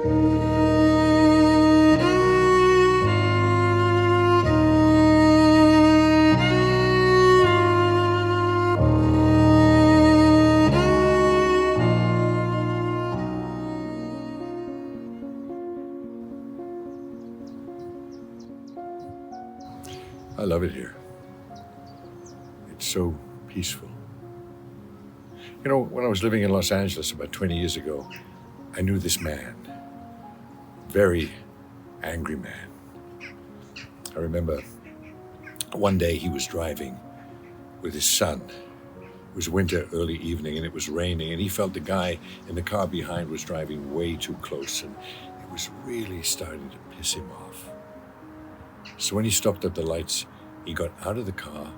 I love it here. It's so peaceful. You know, when I was living in Los Angeles about 20 years ago, I knew this man, very angry man. I remember one day he was driving with his son. It was winter, early evening, and it was raining, and he felt the guy in the car behind was driving way too close, and it was really starting to piss him off. So when he stopped at the lights, he got out of the car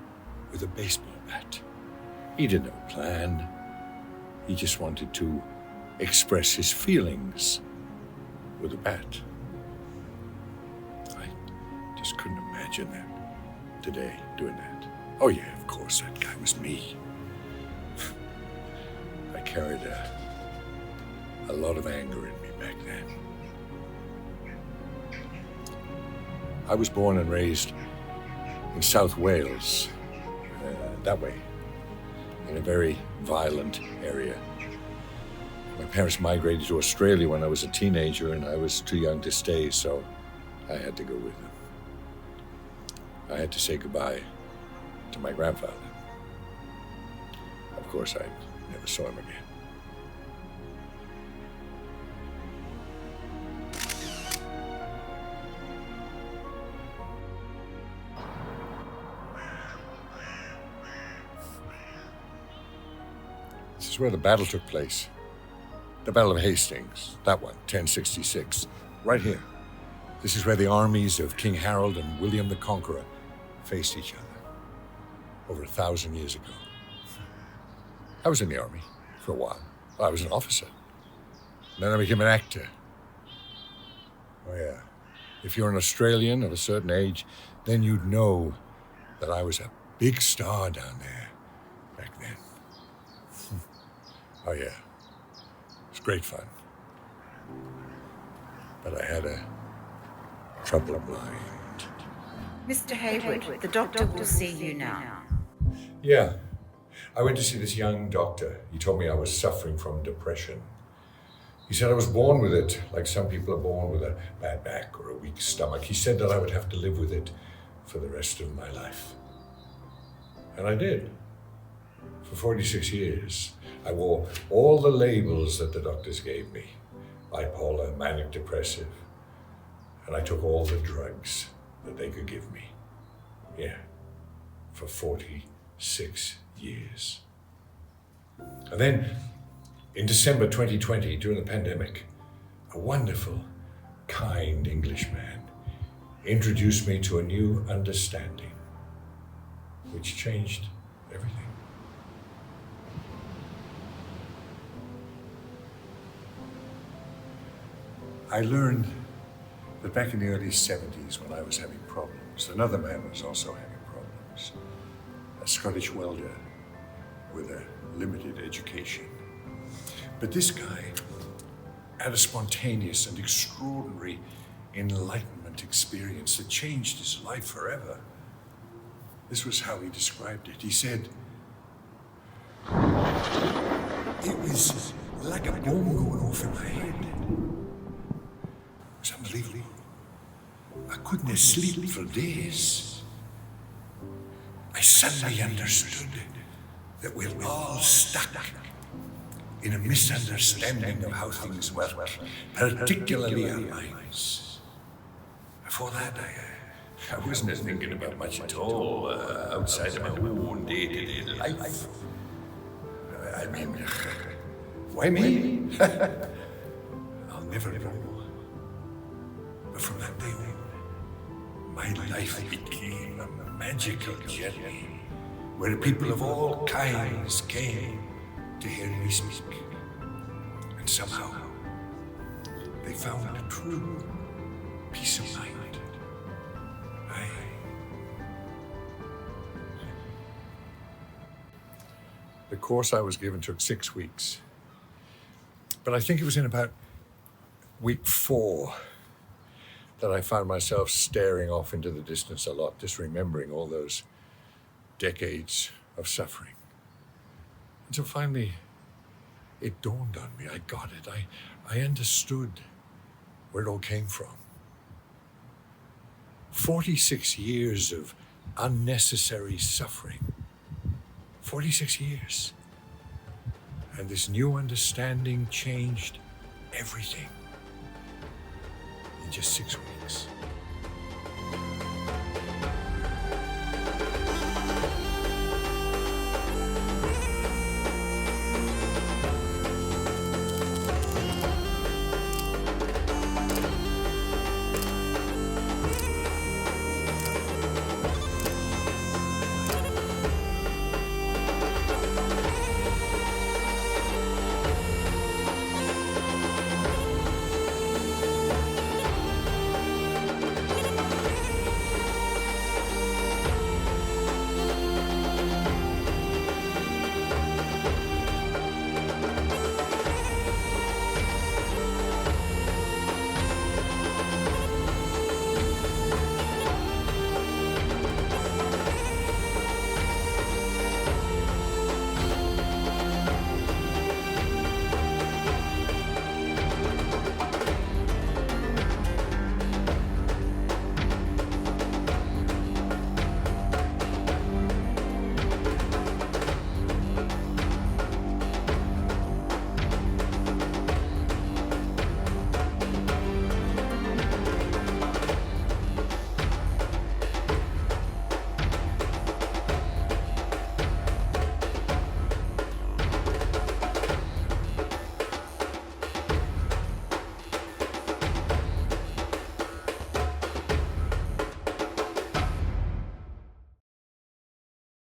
with a baseball bat. He didn't have a plan. He just wanted to express his feelings with a bat. I just couldn't imagine that today, doing that. Oh yeah, of course, that guy was me. I carried a lot of anger in me back then. I was born and raised in South Wales, that way, in a very violent area. My parents migrated to Australia when I was a teenager, and I was too young to stay, so I had to go with them. I had to say goodbye to my grandfather. Of course, I never saw him again. This is where the battle took place. The Battle of Hastings, that one, 1066, right here. This is where the armies of King Harold and William the Conqueror faced each other over 1,000 years ago. I was in the army for a while. I was an officer. Then I became an actor. Oh yeah, if you're an Australian of a certain age, then you'd know that I was a big star down there back then. Oh yeah, it was great fun. But I had a troubled mind. Mr. Hayward, the doctor will see you now. Yeah, I went to see this young doctor. He told me I was suffering from depression. He said I was born with it, like some people are born with a bad back or a weak stomach. He said that I would have to live with it for the rest of my life. And I did. For 46 years, I wore all the labels that the doctors gave me. Bipolar, manic depressive. And I took all the drugs that they could give me. Yeah, for 46 years. And then, in December 2020, during the pandemic, a wonderful, kind Englishman introduced me to a new understanding, which changed everything. I learned that back in the early 70s, when I was having problems, another man was also having problems. A Scottish welder with a limited education. But this guy had a spontaneous and extraordinary enlightenment experience that changed his life forever. This was how he described it. He said, it was like a bomb going off in my head. It was unbelievable. I couldn't sleep for days. I suddenly understood that we're all stuck in a misunderstanding of how things work, particularly our minds. Before that, I wasn't thinking about much at all outside of my own day-to-day life. I mean, why me? I'll never know. But from that day on, my life became a magical journey where people of all kinds came to hear me speak. And somehow, they found a true peace of mind. The course I was given took 6 weeks. But I think it was in about week 4 that I found myself staring off into the distance a lot, just remembering all those decades of suffering. And so finally, it dawned on me. I got it. I understood where it all came from. 46 years of unnecessary suffering. 46 years. And this new understanding changed everything in just 6 weeks.